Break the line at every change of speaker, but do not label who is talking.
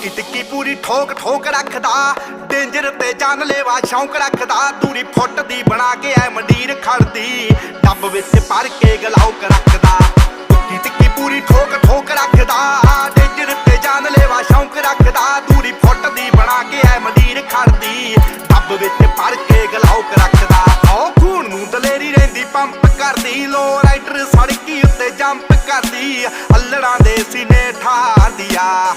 ਟਿੱਕੀ ਟਿੱਕੀ ਪੂਰੀ ਠੋਕ ਠੋਕ ਰੱਖਦਾ, ਡੇਂਜਰ ਤੇ ਜਾਨਲੇਵਾ ਸ਼ੌਂਕ ਰੱਖਦਾ। ਦੂਰੀ ਫੁੱਟ ਦੀ ਬਣਾ ਕੇ ਐ ਮੰਡੀਰ ਖੜਦੀ, ਡੱਬ ਵਿੱਚ ਭਰ ਕੇ ਗਲਾਉਕ ਰੱਖਦਾ। ਟਿੱਕੀ ਟਿੱਕੀ ਪੂਰੀ ਠੋਕ ਠੋਕ ਰੱਖਦਾ, ਡੇਂਜਰ ਤੇ ਜਾਨਲੇਵਾ ਸ਼ੌਂਕ ਰੱਖਦਾ। ਦੂਰੀ ਫੁੱਟ ਦੀ ਬਣਾ ਕੇ ਐ ਮੰਡੀਰ ਖੜਦੀ, ਡੱਬ ਵਿੱਚ ਭਰ ਕੇ ਗਲਾਉਕ ਰੱਖਦਾ। ਓ ਖੂਨ ਨੂੰ ਦਲੇਰੀ ਰਹਿੰਦੀ ਪੰਪ ਕਰਦੀ, ਲੋ ਰਾਈਡਰ ਸੜਕੀ ਉੱਤੇ ਜੰਪ ਕਰਦੀ। ਅੱਲੜਾਂ ਦੇ ਸੀਨੇ ਠਾਰਦੀ ਆ।